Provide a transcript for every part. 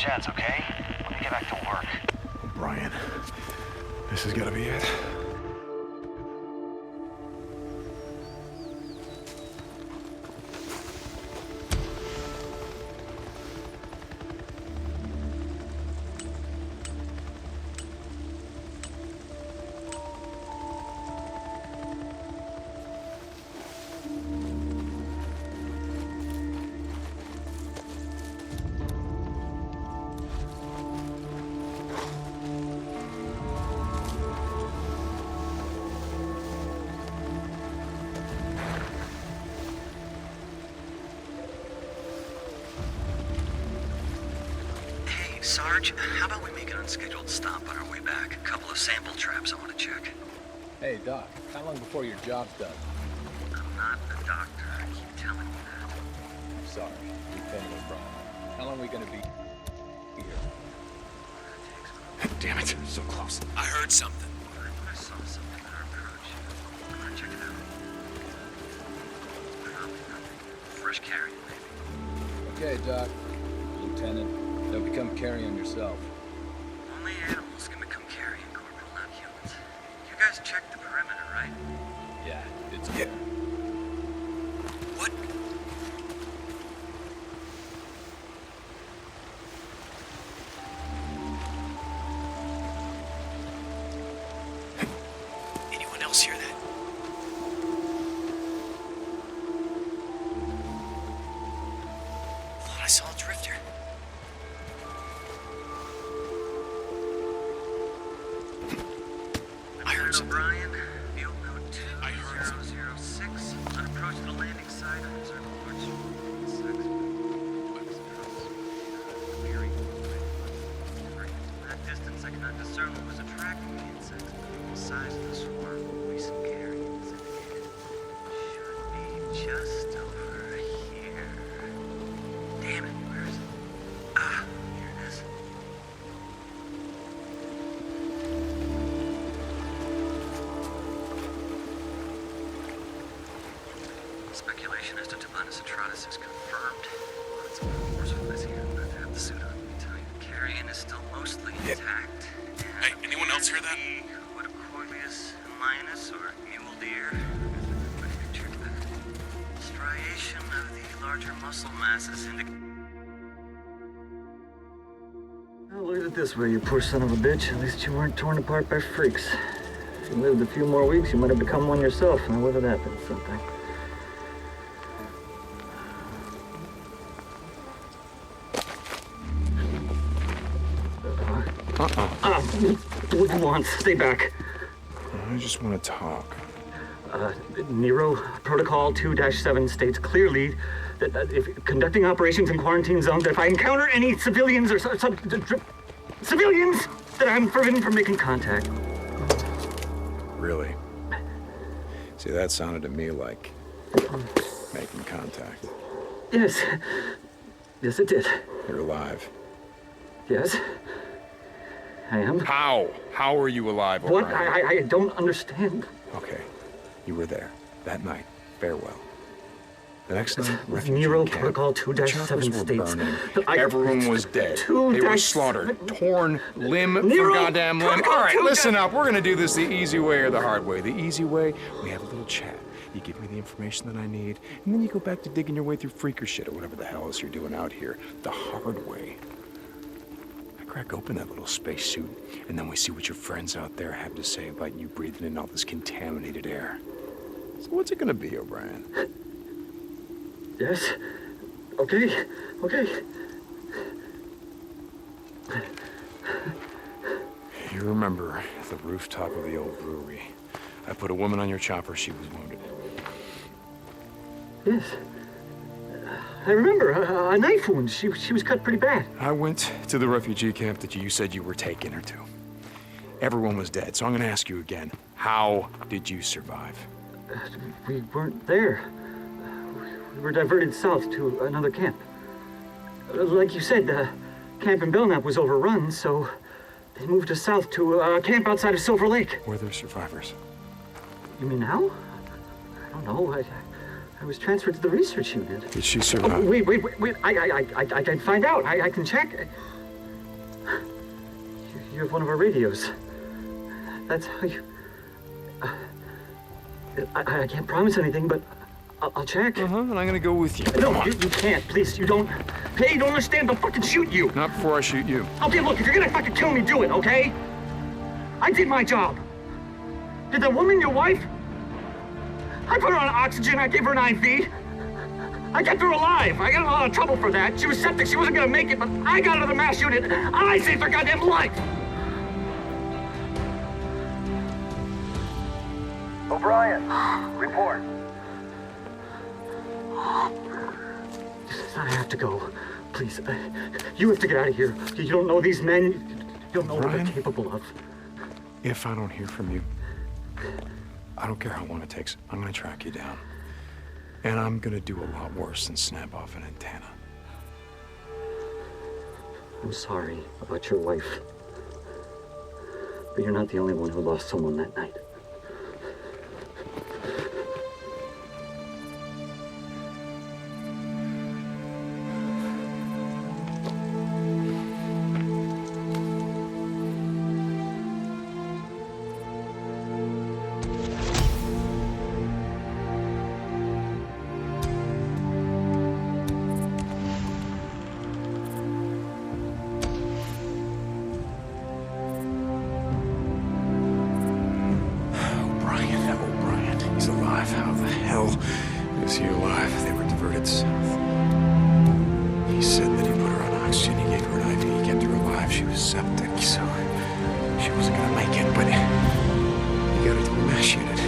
sheds, okay? Let me get back to work. Brian, this is gonna be it. Sarge, how about we make an unscheduled stop on our way back? A couple of sample traps I want to check. Hey, Doc, how long before your job's done? I'm not a doctor. I keep telling you that. Sorry, Lieutenant O'Brien. How long are we gonna be here? Damn it, so close. I heard something. I saw something at our approach. I'm gonna check it out. Probably nothing. Fresh carrion, maybe. Okay, Doc. Lieutenant, don't become carrion yourself. Only animals can become carrion, Corporal, not humans. You guys checked the perimeter, right? Yeah, it's Yeah. What? Anyone else hear that? Thought I saw a drifter. I heard something. O'Brien, field note I heard 2006. On approach to the landing site on Circle Court Street. From that distance, I cannot discern what was attracting the insects. The size of the swarm, recent carrions indicated, should be just over here. Damn it, where is it? Ah, here it is. Speculation as to Tabanus atratus is confirmed. Lots of remorsefulness here. Not to have the suit on, let me tell you. Carrion is still mostly intact. Hey, anyone else hear that? What a Corvius minus or mule deer? What do you check that? Striation of the larger muscle masses indicate. Well, look at it this way, you poor son of a bitch. At least you weren't torn apart by freaks. If you lived a few more weeks, you might have become one yourself. Now, whether that been something. What do you want? Stay back. I just want to talk. Nero Protocol 2-7 states clearly that if conducting operations in quarantine zones, that if I encounter any civilians or civilians, that I'm forbidden from making contact. Really? See, that sounded to me like making contact. Yes. Yes, it did. You're alive. Yes. I am. How? How are you alive, What? O'Brien? I don't understand. Okay, you were there that night. Farewell. The next night, refugee Nero camp. Protocol The choppers 2-7 were states burning. that I- Everyone was dead. They were 2-7 slaughtered, torn limb Nero from goddamn limb. Protocol All right, 2-7 listen up. We're gonna do this the easy way or the hard way. The easy way, we have a little chat. You give me the information that I need, and then you go back to digging your way through freaker shit or whatever the hell else you're doing out here. The hard way. I crack open that little spacesuit, and then we see what your friends out there have to say about you breathing in all this contaminated air. So what's it gonna be, O'Brien? Yes. Okay. Okay. You remember the rooftop of the old brewery. I put a woman on your chopper. She was wounded. Yes. I remember a knife wound. She was cut pretty bad. I went to the refugee camp that you said you were taking her to. Everyone was dead, so I'm gonna ask you again. How did you survive? We weren't there. We were diverted south to another camp. Like you said, the camp in Belknap was overrun, so they moved us south to a camp outside of Silver Lake. Were there survivors? You mean now? I don't know. I was transferred to the research unit. Did she Oh, survive? wait. I can find out. I can check. you have one of our radios. That's how you... I can't promise anything, but I'll check. And I'm gonna go with you. No, you can't. Please, you don't... Hey, you don't understand. They'll fucking shoot you. Not before I shoot you. Okay, look, if you're gonna fucking kill me, do it, okay? I did my job. Did that woman your wife? I put her on oxygen. I gave her an IV. I kept her alive. I got in a lot of trouble for that. She was septic. She wasn't gonna make it, but I got her to the MASH unit. I saved her goddamn life. O'Brien, report. I have to go. Please, you have to get out of here. You don't know these men. You don't know what they're Brian? capable of. If I don't hear from you, I don't care how long it takes. I'm gonna track you down. And I'm gonna do a lot worse than snap off an antenna. I'm sorry about your wife. But you're not the only one who lost someone that night. O'Brien, he's alive. How the hell is he alive? They were diverted south. He said that he put her on oxygen, he gave her an IV, he kept her alive. She was septic, so she wasn't gonna make it, but he got her to a MASH unit.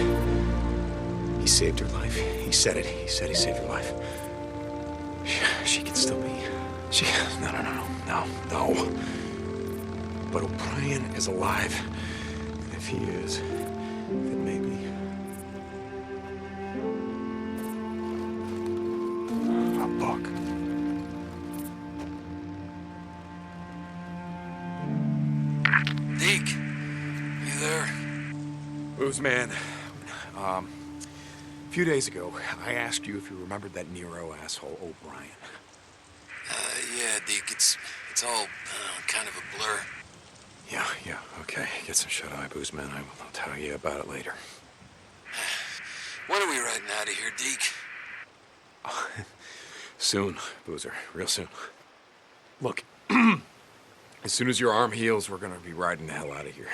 He saved her life. He said it. He said he saved her life. She can still be... No. But O'Brien is alive. And if he is, then maybe... a book. Deke, you there? Booze man. A few days ago, I asked you if you remembered that Nero asshole O'Brien. Yeah, Deke, it's all kind of a blur. Yeah, okay. Get some shut-eye, booze man. I'll tell you about it later. When are we riding out of here, Deke? Soon, Boozer. Real soon. Look, as soon as your arm heals, we're gonna be riding the hell out of here.